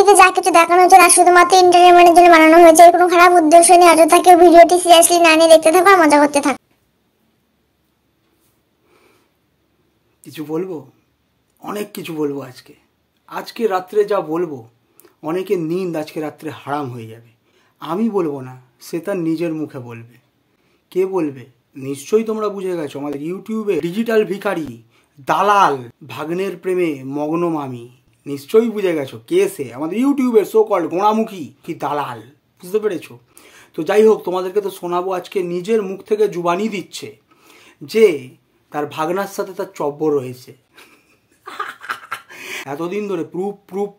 থেকে যা কিছু দেখানো হচ্ছে না শুধুমাত্র এন্টারটেইনমেন্টের জন্য বানানো হয়েছে, এর কোনো খারাপ উদ্দেশ্য নেই। অযথা কেউ ভিডিওটি সিরিয়াসলি না নিয়ে দেখতে থাকো আর মজা করতে থাকো। কিছু বলবো, অনেক কিছু বলবো আজকে রাত্রে যা বলবো অনেকের নিন্দ আজকে রাত্রে হারাম হয়ে যাবে। আমি বলবো না, সে তার নিজের মুখে বলবে। কে বলবে? নিশ্চয়ই তোমরা বুঝে গেছো, আমাদের ইউটিউবে ডিজিটাল ভিখারি, দালাল, ভাগ্নের প্রেমে মগ্ন মামি। নিশ্চয়ই বুঝে গেছো কে সে, আমাদের ইউটিউবের সো কল্ড গোড়ামুখী কি দালাল। বুঝতে পেরেছো? তো যাই হোক, তোমাদেরকে তো শোনাবো আজকে নিজের মুখ থেকে জুবানি দিচ্ছে যে তার ভাগনার সাথে তার চব্য রয়েছে। এতদিন ধরে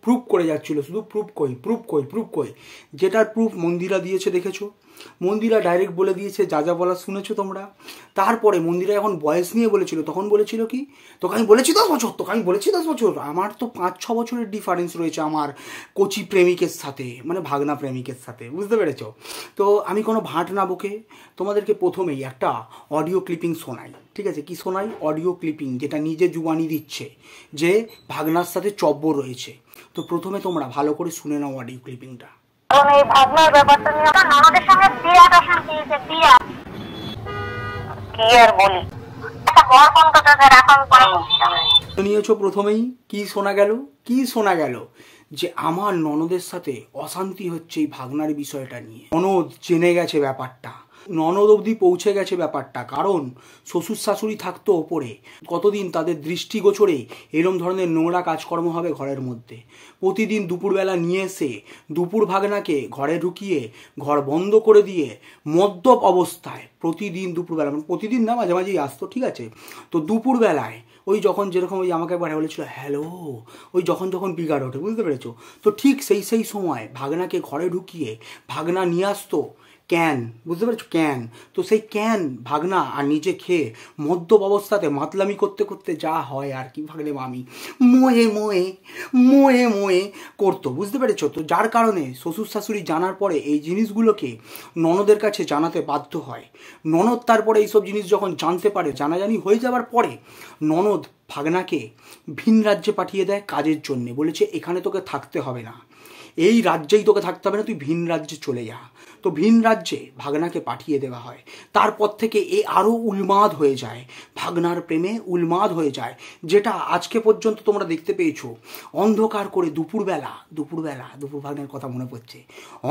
প্রুফ করে যাচ্ছিল, শুধু প্রুফ কই। যেটার প্রুফ মন্দিরা দিয়েছে দেখেছো, মন্দিরা ডাইরেক্ট বলে দিয়েছে, যা যা বলা শুনেছো তোমরা। তারপরে মন্দিরা এখন বয়স নিয়ে বলেছিল, তখন বলেছিল কি, তোকে আমি বলেছি 10 বছর। আমার তো 5-6 বছরের ডিফারেন্স রয়েছে আমার কচি প্রেমিকের সাথে, মানে ভাগনা প্রেমিকের সাথে। বুঝতে পেরেছো? তো আমি কোনো ভাট না বকে তোমাদেরকে প্রথমেই একটা অডিও ক্লিপিং শোনাই। ঠিক আছে? কি শোনাই? অডিও ক্লিপিং, যেটা নিজে জুবানি দিচ্ছে যে ভাগনার সাথে চব্য রয়েছে। তো প্রথমে তোমরা ভালো করে শুনে নাও অডিও ক্লিপিংটা। এই ভাগনার ব্যাপারটা নিয়ে আমার ননদের সঙ্গে বিরাট অশান্তি হয়েছে। কি আর বলি, একটা বড় কন্ট্রাক্টর এখন পরে নিয়েছো। প্রথমেই কি শোনা গেল যে আমার ননদের সাথে অশান্তি হচ্ছে এই ভাগনার বিষয়টা নিয়ে। ননদ জেনে গেছে ব্যাপারটা, ননদ অবধি পৌঁছে গেছে ব্যাপারটা, কারণ শ্বশুর শাশুড়ি থাকতো ওপরে। কতদিন তাদের দৃষ্টিগোচরে এরম ধরনের নোংরা কাজকর্ম হবে ঘরের মধ্যে। প্রতিদিন দুপুরবেলা নিয়ে এসে দুপুর ভাগনাকে ঘরে ঢুকিয়ে ঘর বন্ধ করে দিয়ে মদ্যপ অবস্থায় প্রতিদিন দুপুরবেলা, মানে প্রতিদিন না, মাঝে মাঝেই আসতো। ঠিক আছে? তো দুপুরবেলায় ওই যখন যেরকম ওই আমাকে একবার বলেছিল হ্যালো, ওই যখন বিগাড় ওঠে। বুঝতে পেরেছো? তো ঠিক সেই সময় ভাগনাকে ঘরে ঢুকিয়ে ভাগনা নিয়ে আসতো ক্যান। বুঝতে পেরেছো? ক্যান। তো সেই ক্যান ভাগনা আর নিজে খেয়ে মদ্যপ অবস্থাতে মাতলামি করতে করতে যা হয় আর কি, ভাগলে মামি মোয়ে করতো। বুঝতে পেরেছো? তো যার কারণে শ্বশুর শাশুড়ি জানার পরে এই জিনিসগুলোকে ননদের কাছে জানাতে বাধ্য হয়। ননদ তারপরে এইসব জিনিস যখন জানতে পারে, জানাজানি হয়ে যাওয়ার পরে ননদ ভাগনাকে ভিন রাজ্যে পাঠিয়ে দেয় কাজের জন্যে। বলেছে এখানে তোকে থাকতে হবে না, এই রাজ্যেই তোকে থাকতে হবে না, তুই ভিন রাজ্যে চলে যা। তো ভিন রাজ্যে ভাগনাকে পাঠিয়ে দেওয়া হয়। তারপর থেকে এ আরও উন্মাদ হয়ে যায়, ভাগনার প্রেমে উন্মাদ হয়ে যায়, যেটা আজকে পর্যন্ত তোমরা দেখতে পেয়েছো। অন্ধকার করে দুপুর ভাগনার কথা মনে পড়ছে,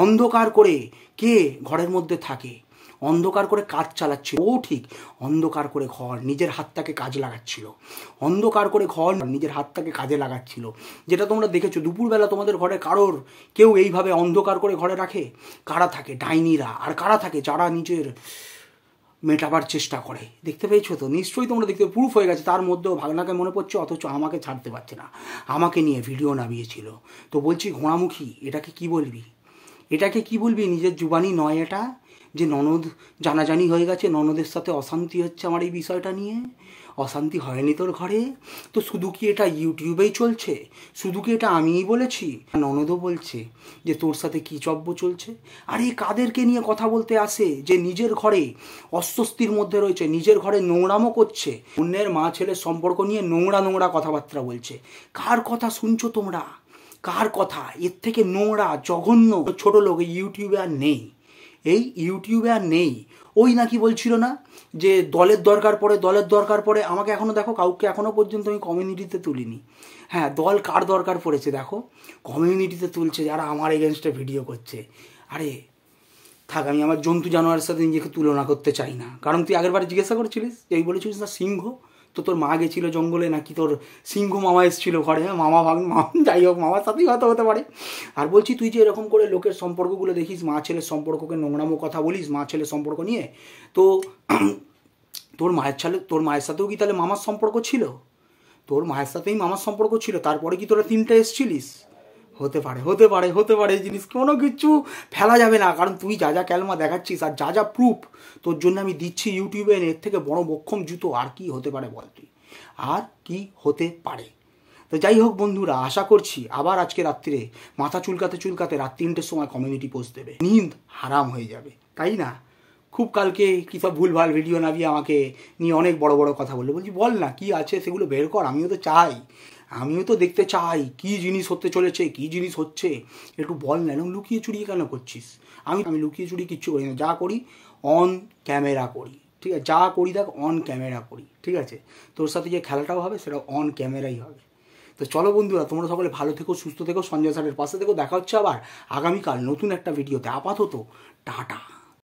অন্ধকার করে কে ঘরের মধ্যে থাকে, অন্ধকার করে কাজ চালাচ্ছিল। ও ঠিক অন্ধকার করে ঘর নিজের হাতটাকে কাজে লাগাচ্ছিল, যেটা তোমরা দেখেছো। দুপুরবেলা তোমাদের ঘরে কারোর কেউ এইভাবে অন্ধকার করে ঘরে রাখে? কারা থাকে? ডাইনিরা। আর কারা থাকে? যারা নিজের মেটাবার চেষ্টা করে। দেখতে পেয়েছো তো? নিশ্চয়ই তোমরা দেখতে প্রুফ হয়ে গেছে। তার মধ্যেও ভাগনাকে মনে পড়ছে, অথচ আমাকে ছাড়তে পারছে না, আমাকে নিয়ে ভিডিও নামিয়েছিল। তো বলছি ঘোড়ামুখী, এটাকে কি বলবি? নিজের জুবানি নয় এটা, যে ননদ জানাজানি হয়ে গেছে, ননদের সাথে অশান্তি হচ্ছে আমার এই বিষয়টা নিয়ে। অশান্তি হয়নি তোর ঘরে? তো শুধু কি এটা ইউটিউবেই চলছে? শুধু কি এটা আমিই বলেছি? ননদও বলছে যে তোর সাথে কি চব্য চলছে। আর এই কাদেরকে নিয়ে কথা বলতে আসে যে নিজের ঘরে অস্বস্তির মধ্যে রয়েছে, নিজের ঘরে নোংরামো করছে, অন্যের মা ছেলের সম্পর্ক নিয়ে নোংরা কথাবার্তা বলছে। কার কথা শুনছো তোমরা? কার কথা? এর থেকে নোংরা জঘন্য ছোট লোক এই ইউটিউবে আর নেই। ওই নাকি বলছিল না যে দলের দরকার পড়ে। আমাকে এখনও দেখো, কাউকে এখনও পর্যন্ত আমি কমিউনিটিতে তুলিনি। হ্যাঁ, দল কার দরকার পড়েছে দেখো, কমিউনিটিতে তুলছে যারা আমার এগেনস্টে ভিডিও করছে। আরে থাক, আমি আমার জন্তু জানোয়ারের সাথে নিজেকে তুলনা করতে চাই না। কারণ তুই আগেরবার জিজ্ঞাসা করেছিলিস, এই বলেছিলিস না সিংহ, তো তোর মা গেছিলো জঙ্গলে, নাকি তোর সিংহ মামা এসেছিলো ঘরে? হ্যাঁ, মামা যাই হোক, মামার সাথেই হতে পারে। আর বলছি, তুই যে এরকম করে লোকের সম্পর্কগুলো দেখিস, মা ছেলের সম্পর্ককে নোংরামো কথা বলিস মা ছেলের সম্পর্ক নিয়ে, তো তোর মায়ের সাথেও কি তাহলে মামার সম্পর্ক ছিল? তোর মায়ের সাথেই মামার সম্পর্ক ছিল, তারপরে কি তোরা 3টে এসছিলিস? হতে পারে এই জিনিস কোনো কিছু ফেলা যাবে না। কারণ তুই যা ক্যালমা দেখাচ্ছিস আর যা প্রুফ তোর জন্য আমি দিচ্ছি ইউটিউবে, এর থেকে বড় বক্ষম জুতো আর কি হতে পারে বল? তুই আর কি হতে পারে? তো যাই হোক বন্ধুরা, আশা করছি আবার আজকে রাত্রিরে মাথা চুলকাতে রাত 3টের সময় কমিউনিটি পোস্ট দেবে, নিন্দ হারাম হয়ে যাবে, তাই না? খুব কালকে কী সব ভুলভাল ভিডিও নামিয়ে আমাকে নিয়ে অনেক বড় কথা বলছি, বল না কি আছে সেগুলো বের কর, আমিও তো চাই। আমিও তো দেখতে চাই কি জিনিস হতে চলেছে, কি জিনিস হচ্ছে, একটু বল না, এরকম লুকিয়ে চুরিয়ে কেন করছিস? আমি লুকিয়ে চুরিয়ে কিচ্ছু করি না, যা করি অন ক্যামেরা করি, ঠিক আছে? যা করি দেখ অন ক্যামেরা করি, ঠিক আছে? তোর সাথে যে খেলাটাও হবে সেটা অন ক্যামেরাই হবে। তো চলো বন্ধুরা, তোমরা সকলে ভালো থেকো, সুস্থ থেকো, সঞ্জয় স্যারের পাশে থেকো। দেখা হচ্ছে আবার আগামীকাল নতুন একটা ভিডিওতে। আপাতত টাটা।